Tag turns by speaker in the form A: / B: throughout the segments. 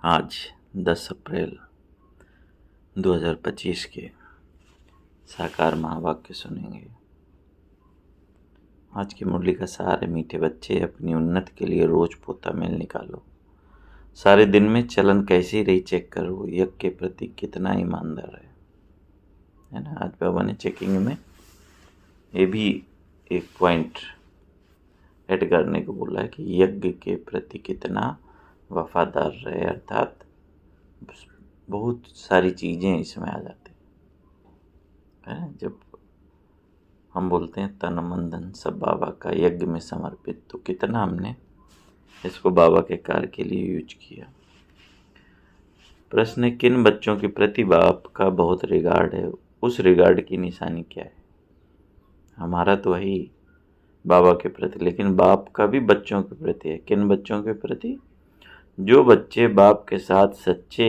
A: आज 10 अप्रैल 2025 के साकार महावाक्य सुनेंगे। आज की मुरली का सार है, मीठे बच्चे अपनी उन्नति के लिए रोज पोता मेल निकालो। सारे दिन में चलन कैसी रही चेक करो, यज्ञ के प्रति कितना ईमानदार है ना। आज बाबा ने चेकिंग में ये भी एक पॉइंट ऐड करने को बोला है कि यज्ञ के प्रति कितना वफादार रहे, अर्थात बहुत सारी चीज़ें इसमें आ जाती हैं। जब हम बोलते हैं तन मन धन सब बाबा का यज्ञ में समर्पित, तो कितना हमने इसको बाबा के कार्य के लिए यूज किया। प्रश्न है, किन बच्चों के प्रति बाप का बहुत रिगार्ड है, उस रिगार्ड की निशानी क्या है। हमारा तो वही बाबा के प्रति, लेकिन बाप का भी बच्चों के प्रति है। किन बच्चों के प्रति? जो बच्चे बाप के साथ सच्चे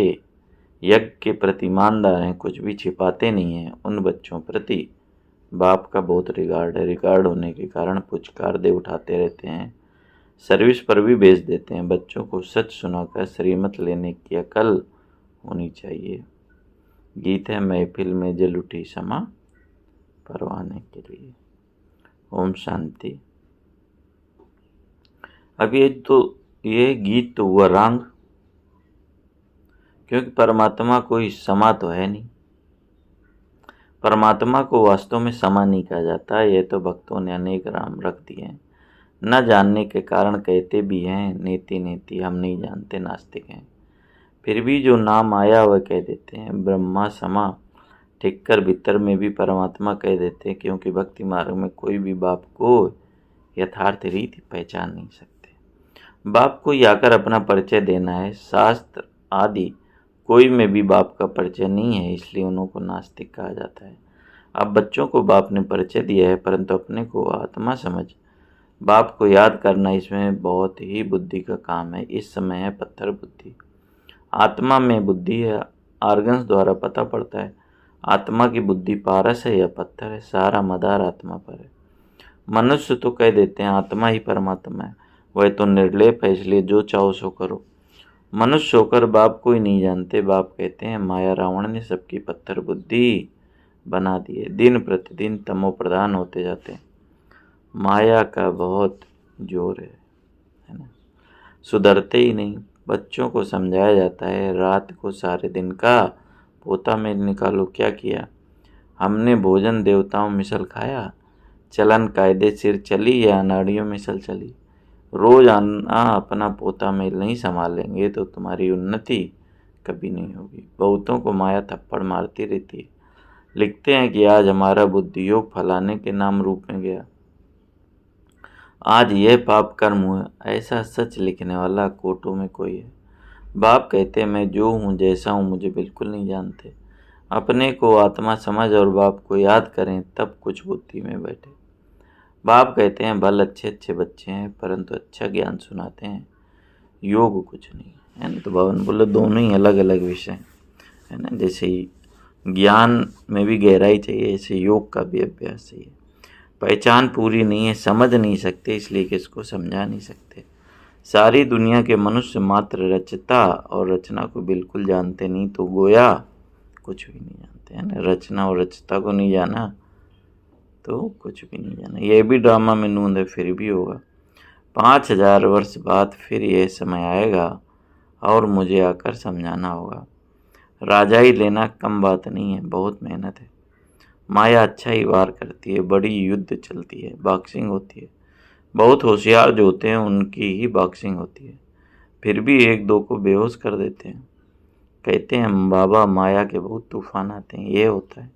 A: यज्ञ के प्रति ईमानदार हैं, कुछ भी छिपाते नहीं हैं, उन बच्चों प्रति बाप का बहुत रिगार्ड है। रिगार्ड होने के कारण पुचकार दे उठाते रहते हैं, सर्विस पर भी भेज देते हैं। बच्चों को सच सुनाकर श्रीमत लेने की अकल होनी चाहिए। गीत है, महफिल में जल उठी समा परवाने के लिए। ओम शांति। अब ये गीत तो हुआ रंग, क्योंकि परमात्मा कोई समा तो है नहीं। परमात्मा को वास्तव में समा नहीं कहा जाता। ये तो भक्तों ने अनेक नाम रख दिए हैं, न जानने के कारण कहते भी हैं नेति नेति, हम नहीं जानते, नास्तिक हैं। फिर भी जो नाम आया वह कह देते हैं। ब्रह्मा समा ठीक कर भीतर में भी परमात्मा कह देते हैं, क्योंकि भक्ति मार्ग में कोई भी बाप को यथार्थ रीति पहचान नहीं सकते। बाप को आकर अपना परिचय देना है। शास्त्र आदि कोई में भी बाप का परिचय नहीं है, इसलिए उन्हों को नास्तिक कहा जाता है। अब बच्चों को बाप ने परिचय दिया है, परंतु अपने को आत्मा समझ बाप को याद करना, इसमें बहुत ही बुद्धि का काम है। इस समय है पत्थर बुद्धि, आत्मा में बुद्धि है। आर्गन्स द्वारा पता पड़ता है आत्मा की बुद्धि पारस है या पत्थर है। सारा मदार आत्मा पर है। मनुष्य तो कह देते हैं आत्मा ही परमात्मा है, वह तो निर्लेप है, इसलिए जो चाहो सो करो। मनुष्य होकर बाप को ही नहीं जानते। बाप कहते हैं माया रावण ने सबकी पत्थर बुद्धि बना दी है। दिन प्रतिदिन तमो प्रधान होते जाते हैं। माया का बहुत जोर है ना, सुधरते ही नहीं। बच्चों को समझाया जाता है रात को सारे दिन का पोता मेल निकालो। क्या किया हमने? भोजन देवताओं मिसल खाया, चलन कायदे सिर चली या नाड़ियों मिसल चली। रोज आना अपना पोता मेल नहीं संभालेंगे तो तुम्हारी उन्नति कभी नहीं होगी। बहुतों को माया थप्पड़ मारती रहती है। लिखते हैं कि आज हमारा बुद्धि योग फलाने के नाम रूप में गया, आज यह पाप कर्म हुआ। ऐसा सच लिखने वाला कोटों में कोई है। बाप कहते हैं मैं जो हूँ जैसा हूँ मुझे बिल्कुल नहीं जानते। अपने को आत्मा समझ और बाप को याद करें, तब कुछ बुद्धि में बैठे। बाप कहते हैं भल अच्छे अच्छे बच्चे हैं, परंतु अच्छा ज्ञान सुनाते हैं, योग कुछ नहीं है ना। तो बाबा ने बोले दोनों ही अलग अलग विषय है ना। जैसे ही ज्ञान में भी गहराई चाहिए, ऐसे योग का भी अभ्यास चाहिए। पहचान पूरी नहीं है, समझ नहीं सकते, इसलिए किसको समझा नहीं सकते। सारी दुनिया के मनुष्य मात्र रचता और रचना को बिल्कुल जानते नहीं, तो गोया कुछ भी नहीं जानते है ना। रचना और रचता को नहीं जाना तो कुछ भी नहीं जाना। यह भी ड्रामा में नूंद है, फिर भी होगा। 5000 वर्ष बाद फिर यह समय आएगा और मुझे आकर समझाना होगा। राजा ही लेना कम बात नहीं है, बहुत मेहनत है। माया अच्छा ही वार करती है, बड़ी युद्ध चलती है, बॉक्सिंग होती है। बहुत होशियार जो होते हैं उनकी ही बॉक्सिंग होती है, फिर भी एक दो को बेहोश कर देते हैं। कहते हैं बाबा माया के बहुत तूफान आते हैं, ये होता है।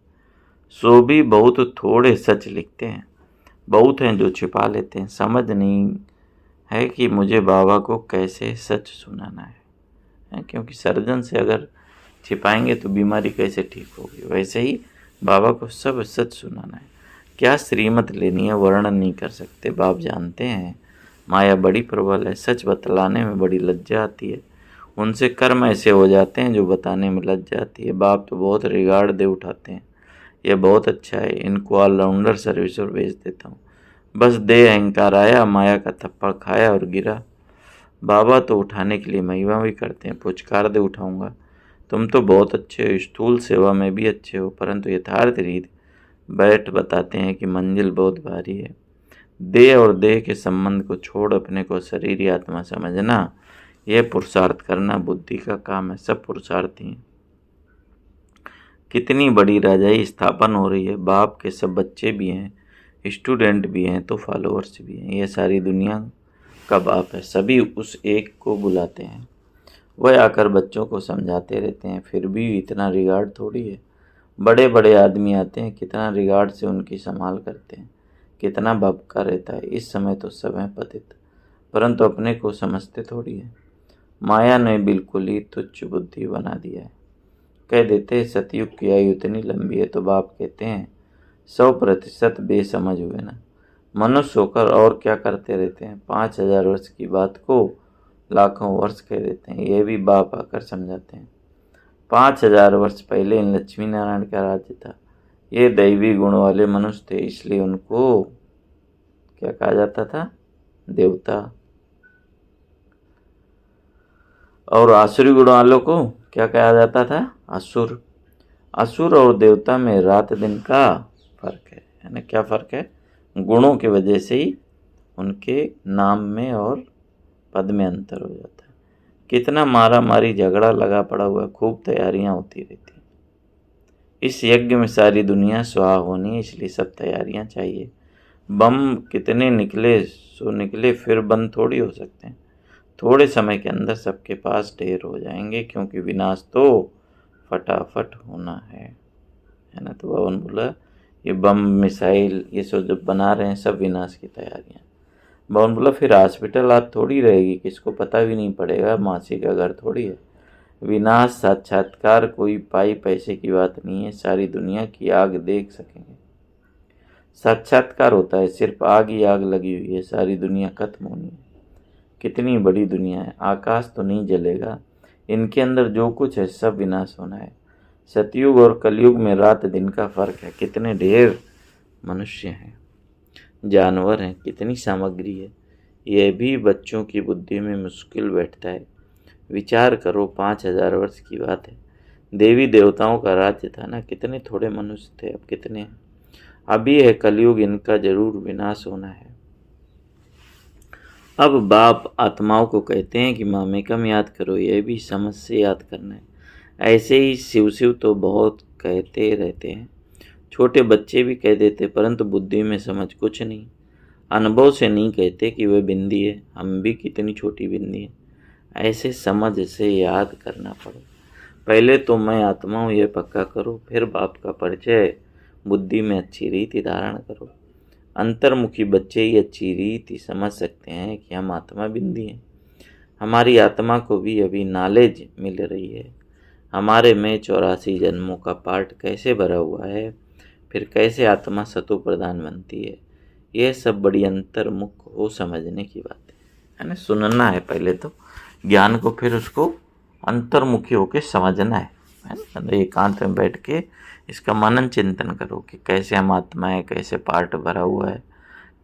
A: सो भी बहुत थोड़े सच लिखते हैं, बहुत हैं जो छिपा लेते हैं। समझ नहीं है कि मुझे बाबा को कैसे सच सुनाना है, क्योंकि सर्जन से अगर छिपाएंगे तो बीमारी कैसे ठीक होगी। वैसे ही बाबा को सब सच सुनाना है। क्या श्रीमत लेनी है वर्णन नहीं कर सकते। बाप जानते हैं माया बड़ी प्रबल है, सच बतलाने में बड़ी लज्जा आती है। उनसे कर्म ऐसे हो जाते हैं जो बताने में लज्जा आती है। बाप तो बहुत रिगार्ड दे उठाते हैं, यह बहुत अच्छा है, इनको ऑलराउंडर सर्विस और भेज देता हूँ। बस दे अहंकार आया, माया का थप्पड़ खाया और गिरा। बाबा तो उठाने के लिए महिमा भी करते हैं, पुचकार दे उठाऊंगा। तुम तो बहुत अच्छे हो, स्थूल सेवा में भी अच्छे हो, परंतु यथार्थ रीत बैठ बताते हैं कि मंजिल बहुत भारी है। देह और देह के संबंध को छोड़ अपने को शरीर या आत्मा समझना, यह पुरुषार्थ करना बुद्धि का काम है। सब पुरुषार्थी हैं। कितनी बड़ी राजाई स्थापन हो रही है। बाप के सब बच्चे भी हैं, स्टूडेंट भी हैं, तो फॉलोअर्स भी हैं। यह सारी दुनिया का बाप है। सभी उस एक को बुलाते हैं। वह आकर बच्चों को समझाते रहते हैं। फिर भी इतना रिगार्ड थोड़ी है। बड़े बड़े आदमी आते हैं, कितना रिगार्ड से उनकी संभाल करते हैं, कितना भपका रहता है। इस समय तो सब हैं पतित, परंतु अपने को समझते थोड़ी है। माया ने बिल्कुल ही तुच्छ बुद्धि बना दिया है। कह देते हैं सतयुग की आयु इतनी लंबी है, तो बाप कहते हैं 100% बेसमझ हुए ना। मनुष्य होकर और क्या करते रहते हैं। 5000 वर्ष की बात को लाखों वर्ष कह देते हैं। ये भी बाप आकर समझाते हैं। 5000 वर्ष पहले इन लक्ष्मी नारायण का राज्य था। ये दैवी गुण वाले मनुष्य थे, इसलिए उनको क्या कहा जाता था, देवता। और आसुरी गुण वालों को क्या कहा जाता था, असुर। असुर और देवता में रात दिन का फर्क है। यानी क्या फर्क है, गुणों की वजह से ही उनके नाम में और पद में अंतर हो जाता है। कितना मारा मारी झगड़ा लगा पड़ा हुआ, खूब तैयारियां होती रहती हैं। इस यज्ञ में सारी दुनिया स्वाहा होनी है, इसलिए सब तैयारियां चाहिए। बम कितने निकले सो निकले, फिर बंद थोड़ी हो सकते हैं। थोड़े समय के अंदर सबके पास ढेर हो जाएंगे, क्योंकि विनाश तो फटाफट होना है ना। तो बाबा ने बोला ये बम मिसाइल ये सब जब बना रहे हैं, सब विनाश की तैयारियां। बाबा ने बोला फिर हॉस्पिटल आज थोड़ी रहेगी, किसको पता भी नहीं पड़ेगा, मासी का घर थोड़ी है। विनाश साक्षात्कार कोई पाई पैसे की बात नहीं है। सारी दुनिया की आग देख सकेंगे। साक्षात्कार होता है, सिर्फ आग ही आग लगी हुई है, सारी दुनिया खत्म होनी है। कितनी बड़ी दुनिया है। आकाश तो नहीं जलेगा, इनके अंदर जो कुछ है सब विनाश होना है। सतयुग और कलयुग में रात दिन का फर्क है। कितने ढेर मनुष्य हैं, जानवर हैं, कितनी सामग्री है। यह भी बच्चों की बुद्धि में मुश्किल बैठता है। विचार करो, 5000 वर्ष की बात है। देवी देवताओं का राज्य था ना, कितने थोड़े मनुष्य थे, अब कितने हैं। अभी है कलयुग, इनका जरूर विनाश होना है। अब बाप आत्माओं को कहते हैं कि मामेकम याद करो, यह भी समझ से याद करना है। ऐसे ही शिव शिव तो बहुत कहते रहते हैं, छोटे बच्चे भी कह देते, परंतु बुद्धि में समझ कुछ नहीं। अनुभव से नहीं कहते कि वह बिंदी है, हम भी कितनी छोटी बिंदी है। ऐसे समझ से याद करना पड़े। पहले तो मैं आत्मा हूँ यह पक्का करो, फिर बाप का परिचय बुद्धि में अच्छी रीति धारण करो। अंतर्मुखी बच्चे ही अच्छी रीति समझ सकते हैं कि हम आत्मा बिंदी हैं। हमारी आत्मा को भी अभी नॉलेज मिल रही है। हमारे में 84 जन्मों का पार्ट कैसे भरा हुआ है, फिर कैसे आत्मा सतो प्रधान बनती है। यह सब बड़ी अंतर्मुख हो समझने की बात है ना। सुनना है पहले तो ज्ञान को, फिर उसको अंतर्मुखी होकर समझना है ना। एकांत में बैठ के इसका मनन चिंतन करो कि कैसे हम आत्मा है, कैसे पार्ट भरा हुआ है,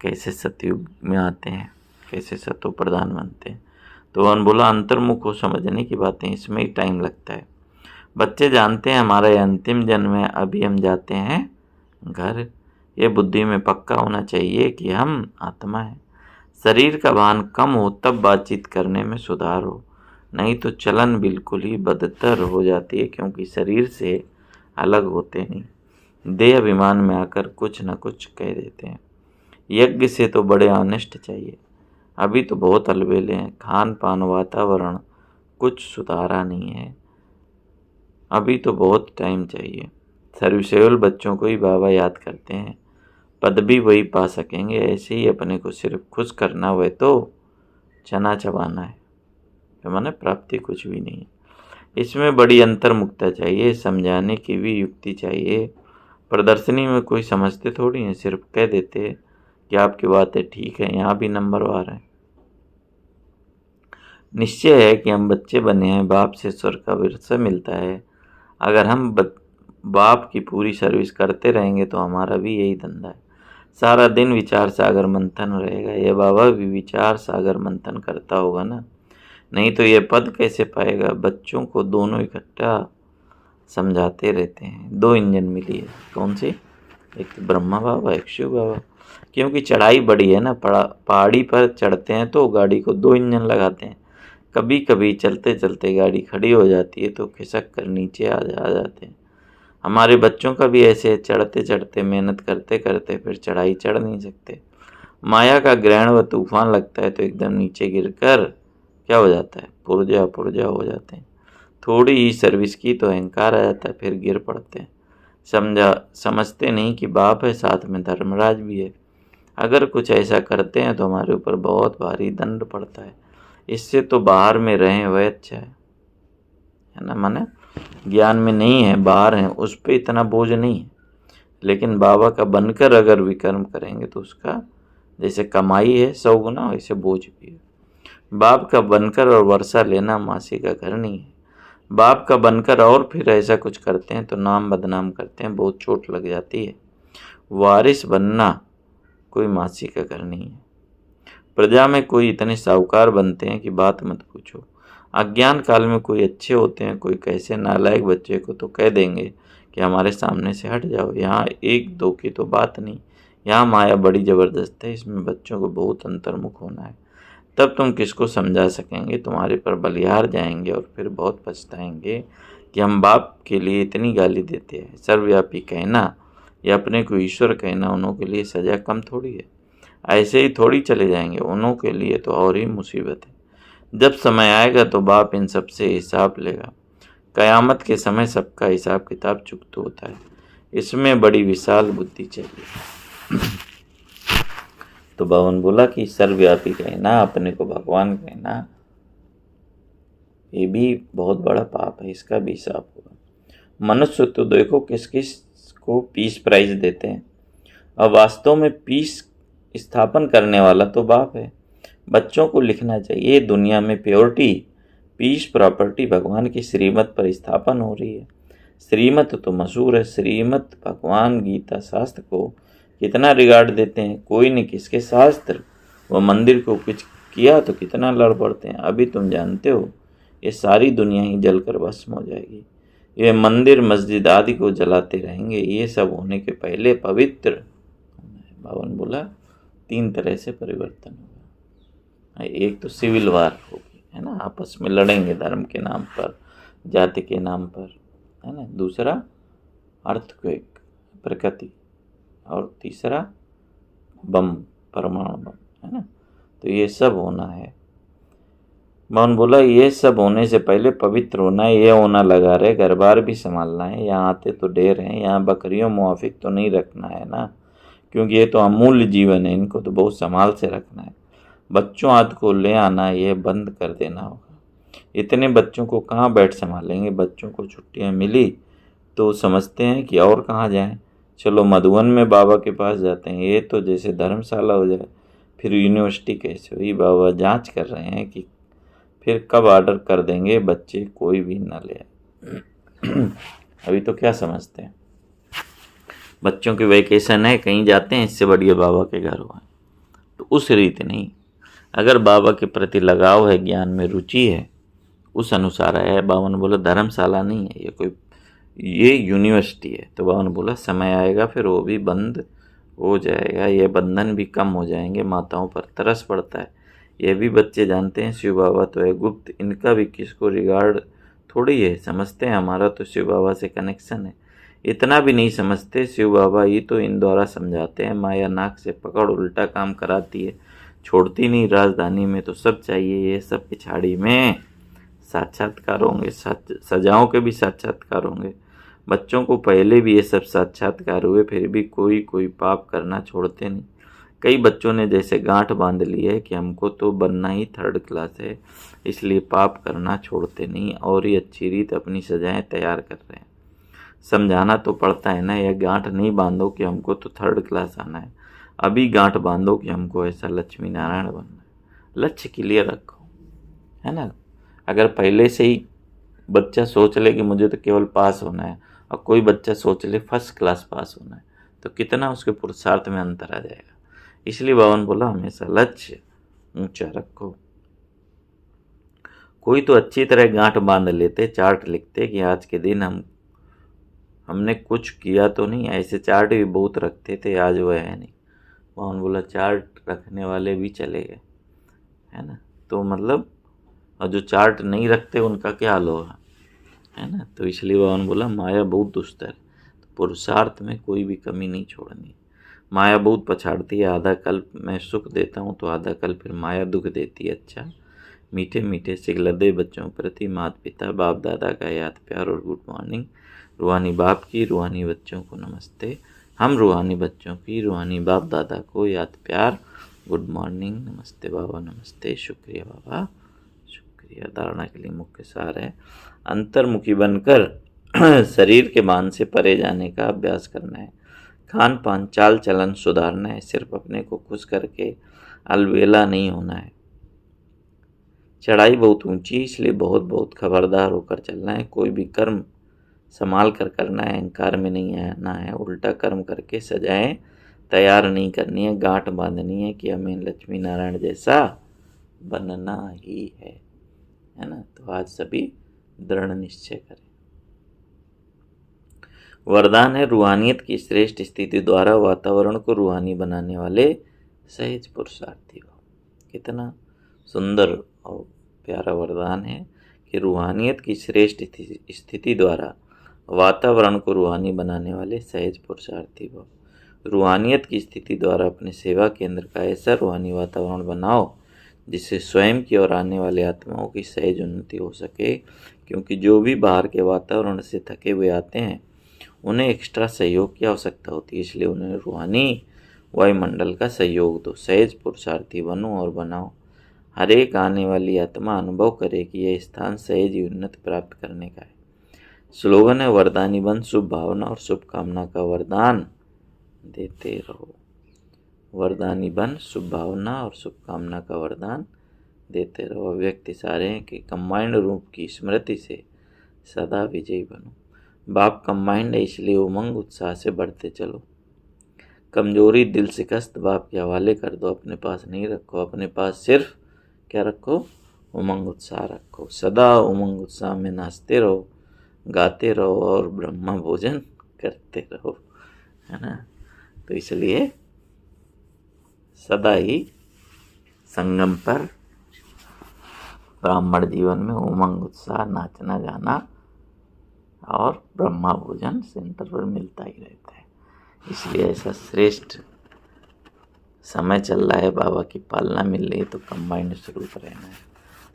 A: कैसे सतयुग में आते हैं, कैसे सतो प्रधान बनते हैं। तो उन्होंने बोला अंतर्मुख हो समझने की बातें, इसमें ही टाइम लगता है। बच्चे जानते हैं हमारा ये अंतिम जन्म है, अभी हम जाते हैं घर। ये बुद्धि में पक्का होना चाहिए कि हम आत्मा हैं। शरीर का भान कम हो तब बातचीत करने में सुधार हो, नहीं तो चलन बिल्कुल ही बदतर हो जाती है, क्योंकि शरीर से अलग होते नहीं। देह अभिमान में आकर कुछ न कुछ कह देते हैं। यज्ञ से तो बड़े ऑनेस्ट चाहिए। अभी तो बहुत अलबेले हैं, खान पान वातावरण कुछ सुधारा नहीं है। अभी तो बहुत टाइम चाहिए। सर्विसेबल बच्चों को ही बाबा याद करते हैं, पद भी वही पा सकेंगे। ऐसे ही अपने को सिर्फ खुश करना हुए तो चना चबाना है, तो माने प्राप्ति कुछ भी नहीं है। इसमें बड़ी अंतर्मुखता चाहिए, समझाने की भी युक्ति चाहिए। प्रदर्शनी में कोई समझते थोड़ी हैं, सिर्फ कह देते कि आपकी बातें ठीक है, यहाँ भी नंबरवार है। निश्चय है कि हम बच्चे बने हैं, बाप से स्वर्ग का विरसा मिलता है। अगर हम बाप की पूरी सर्विस करते रहेंगे तो हमारा भी यही धंधा है। सारा दिन विचार सागर मंथन रहेगा। ये बाबा भी विचार सागर मंथन करता होगा ना, नहीं तो ये पद कैसे पाएगा। बच्चों को दोनों इकट्ठा समझाते रहते हैं। 2 इंजन मिली है, कौन सी? एक तो ब्रह्मा बाबा, एक शिव बाबा। क्योंकि चढ़ाई बड़ी है ना, पहाड़ी पर चढ़ते हैं तो गाड़ी को 2 इंजन लगाते हैं। कभी कभी चलते चलते गाड़ी खड़ी हो जाती है तो खिसक कर नीचे आ जाते हैं। हमारे बच्चों का भी ऐसे है, चढ़ते चढ़ते मेहनत करते करते फिर चढ़ाई चढ़ नहीं सकते। माया का ग्रहण व तूफान लगता है तो एकदम नीचे गिरकर क्या हो जाता है, पुर्जा पुर्जा हो जाते हैं। थोड़ी ही सर्विस की तो अहंकार आ जाता है, फिर गिर पड़ते हैं। समझते नहीं कि बाप है, साथ में धर्मराज भी है। अगर कुछ ऐसा करते हैं तो हमारे ऊपर बहुत भारी दंड पड़ता है। इससे तो बाहर में रहें वह अच्छा है ना। माने ज्ञान में नहीं है, बाहर हैं, उस पर इतना बोझ नहीं है। लेकिन बाबा का बनकर अगर विकर्म करेंगे तो उसका जैसे कमाई है 100 गुना, वैसे बोझ भी है। बाप का बनकर और वर्षा लेना मासी का घर नहीं है। बाप का बनकर और फिर ऐसा कुछ करते हैं तो नाम बदनाम करते हैं, बहुत चोट लग जाती है। वारिस बनना कोई मासी का घर नहीं है। प्रजा में कोई इतने साहूकार बनते हैं कि बात मत पूछो। अज्ञान काल में कोई अच्छे होते हैं, कोई कैसे नालायक बच्चे को तो कह देंगे कि हमारे सामने से हट जाओ। यहाँ 1-2 की तो बात नहीं, यहाँ माया बड़ी ज़बरदस्त है। इसमें बच्चों को बहुत अंतर्मुख होना है, तब तुम किसको समझा सकेंगे। तुम्हारे पर बलिहार जाएंगे और फिर बहुत पछताएंगे कि हम बाप के लिए इतनी गाली देते हैं। सर्वव्यापी कहना या अपने को ईश्वर कहना उन्हों के लिए सज़ा कम थोड़ी है। ऐसे ही थोड़ी चले जाएंगे, उन्हों के लिए तो और ही मुसीबत है। जब समय आएगा तो बाप इन सब से हिसाब लेगा। कयामत के समय सबका हिसाब किताब चुकता होता है। इसमें बड़ी विशाल बुद्धि चाहिए। तो भगवान बोला कि सर्वव्यापी कहना, अपने को भगवान कहना, ये भी बहुत बड़ा पाप है, इसका भी हिसाब होगा। मनुष्य तो देखो किस किस को पीस प्राइज देते हैं, और वास्तव में पीस स्थापन करने वाला तो बाप है। बच्चों को लिखना चाहिए, दुनिया में प्योरिटी, पीस, प्रॉपर्टी भगवान की श्रीमत पर स्थापन हो रही है। श्रीमत तो मशहूर है, श्रीमत भगवान गीता शास्त्र को कितना रिगार्ड देते हैं। कोई नहीं किसके शास्त्र व मंदिर को कुछ किया तो कितना लड़ पड़ते हैं। अभी तुम जानते हो ये सारी दुनिया ही जलकर भस्म हो जाएगी। ये मंदिर मस्जिद आदि को जलाते रहेंगे। ये सब होने के पहले पवित्र, भगवान बोला 3 तरह से परिवर्तन होगा। एक तो सिविल वार होगी, है ना, आपस में लड़ेंगे धर्म के नाम पर, जाति के नाम पर, है ना। दूसरा अर्थक्वेक, प्रकृति, और तीसरा बम, परमाणु बम, है ना। तो ये सब होना है। भगवान बोला ये सब होने से पहले पवित्र होना है। ये होना लगा रहे, घर बार भी संभालना है। यहाँ आते तो ढेर हैं, यहाँ बकरियों मुआफिक तो नहीं रखना है ना, क्योंकि ये तो अमूल्य जीवन है, इनको तो बहुत संभाल से रखना है। बच्चों आदि को ले आना ये बंद कर देना होगा। इतने बच्चों को कहाँ बैठ संभालेंगे। बच्चों को छुट्टियाँ मिली तो समझते हैं कि और कहाँ जाएं, चलो मधुबन में बाबा के पास जाते हैं। ये तो जैसे धर्मशाला हो जाए। फिर यूनिवर्सिटी कैसे हुई, बाबा जांच कर रहे हैं कि फिर कब ऑर्डर कर देंगे बच्चे कोई भी ना ले आए। अभी तो क्या समझते हैं, बच्चों की वैकेशन है कहीं जाते हैं, इससे बढ़िया बाबा के घर हुआ। तो उस रीति नहीं, अगर बाबा के प्रति लगाव है, ज्ञान में रुचि है, उस अनुसार है। बाबा ने बोला धर्मशाला नहीं है ये, कोई ये यूनिवर्सिटी है। तो बाबा ने बोला समय आएगा फिर वो भी बंद हो जाएगा, ये बंधन भी कम हो जाएंगे। माताओं पर तरस पड़ता है, ये भी बच्चे जानते हैं शिव बाबा तो है गुप्त, इनका भी किसको रिगार्ड थोड़ी है। समझते हैं हमारा तो शिव बाबा से कनेक्शन है, इतना भी नहीं समझते। शिव बाबा ही तो इन द्वारा समझाते हैं। माया नाक से पकड़ उल्टा काम कराती है, छोड़ती नहीं। राजधानी में तो सब चाहिए, ये सब पिछाड़ी में साक्षात्कार होंगे, सजाओं के भी साक्षात्कार होंगे। बच्चों को पहले भी ये सब साक्षात्कार हुए, फिर भी कोई कोई पाप करना छोड़ते नहीं। कई बच्चों ने जैसे गांठ बांध ली है कि हमको तो बनना ही 3rd क्लास है, इसलिए पाप करना छोड़ते नहीं, और ही अच्छी रीत अपनी सजाएं तैयार कर रहे हैं। समझाना तो पड़ता है ना, यह गांठ नहीं बांधो कि हमको तो 3rd क्लास आना है, अभी गांठ बांधो कि हमको ऐसा लक्ष्मी नारायण बनना है। लक्ष्य क्लियर रखो, है ना। अगर पहले से ही बच्चा सोच ले कि मुझे तो केवल पास होना है, और कोई बच्चा सोच ले 1st क्लास पास होना है, तो कितना उसके पुरुषार्थ में अंतर आ जाएगा। इसलिए भगवान बोला हमेशा लक्ष्य ऊंचा रखो। कोई तो अच्छी तरह गांठ बांध लेते, चार्ट लिखते कि आज के दिन हमने कुछ किया तो नहीं। ऐसे चार्ट भी बहुत रखते थे, आज वह है नहीं। बावन बोला चार्ट रखने वाले भी चले गए, है ना। तो मतलब और जो चार्ट नहीं रखते उनका क्या हाल होगा, है ना। तो इसलिए बावन बोला माया बहुत दुस्तर है, तो पुरुषार्थ में कोई भी कमी नहीं छोड़नी। माया बहुत पछाड़ती है, आधा कल्प मैं सुख देता हूँ तो आधा कल्प फिर माया दुख देती है। अच्छा, मीठे मीठे सिगलदे बच्चों प्रति माता पिता बाप दादा का याद प्यार और गुड मॉर्निंग। रूहानी बाप की रूहानी बच्चों को नमस्ते। हम रूहानी बच्चों की रूहानी बाप दादा को याद प्यार गुड मॉर्निंग, नमस्ते बाबा, नमस्ते, शुक्रिया बाबा, शुक्रिया। धारणा के लिए मुख्य सार है, अंतर्मुखी बनकर शरीर के बांध से परे जाने का अभ्यास करना है। खान पान चाल चलन सुधारना है, सिर्फ अपने को खुश करके अलबेला नहीं होना है। चढ़ाई बहुत ऊंची, इसलिए बहुत बहुत खबरदार होकर चलना है। कोई भी कर्म संभाल कर करना है, अहंकार में नहीं आना है। उल्टा कर्म करके सजाएं तैयार नहीं करनी है, गांठ बांधनी है कि हमें लक्ष्मी नारायण जैसा बनना ही है ना। तो आज सभी दृढ़ निश्चय करें। वरदान है रूहानियत की श्रेष्ठ स्थिति द्वारा वातावरण को रूहानी बनाने वाले सहज पुरुषार्थी हो। कितना सुंदर और प्यारा वरदान है कि रूहानियत की श्रेष्ठ स्थिति द्वारा वातावरण को रूहानी बनाने वाले सहज पुरुषार्थी हो। रूहानियत की स्थिति द्वारा अपने सेवा केंद्र का ऐसा रूहानी वातावरण बनाओ जिससे स्वयं की और आने वाले आत्माओं की सहज उन्नति हो सके। क्योंकि जो भी बाहर के वातावरण से थके हुए आते हैं उन्हें एक्स्ट्रा सहयोग की आवश्यकता होती है, इसलिए उन्हें रूहानी वायुमंडल का सहयोग दो। सहज पुरुषार्थी बनो और बनाओ। हर एक आने वाली आत्मा अनुभव करे कि यह स्थान सहज उन्नति प्राप्त करने का है। स्लोगन है वरदानी बन, शुभ भावना और शुभकामना का वरदान देते रहो। वरदानी बन, शुभ भावना और शुभकामना का वरदान देते रहो। व्यक्ति सारे हैं कि कंबाइंड रूप की स्मृति से सदा विजयी बनो। बाप कंबाइंड है, इसलिए उमंग उत्साह से बढ़ते चलो। कमजोरी दिल शिकस्त बाप के हवाले कर दो, अपने पास नहीं रखो। अपने पास सिर्फ क्या रखो, उमंग उत्साह रखो। सदा उमंग उत्साह में नाचते रहो, गाते रहो और ब्रह्मा भोजन करते रहो, है ना। तो इसलिए सदा ही संगम पर ब्राह्मण जीवन में उमंग उत्साह, नाचना गाना और ब्रह्मा भोजन सेंटर पर मिलता ही रहता है। इसलिए ऐसा श्रेष्ठ समय चल रहा है, बाबा की पालना मिल रही है, तो कंबाइंड स्वरूप रहना है।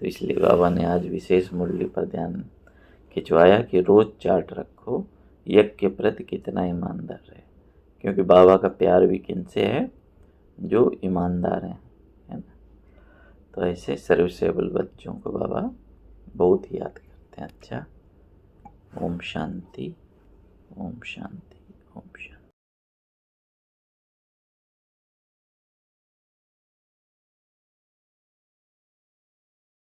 A: तो इसलिए बाबा ने आज विशेष मुरली पर ध्यान खिंचवाया कि रोज चार्ट रखो, यज्ञ के प्रति कितना ईमानदार है। क्योंकि बाबा का प्यार भी किनसे है, जो ईमानदार हैं, है ना। तो ऐसे सर्विसेबल बच्चों को बाबा बहुत याद करते हैं। अच्छा, ओम शांति, ओम शांति।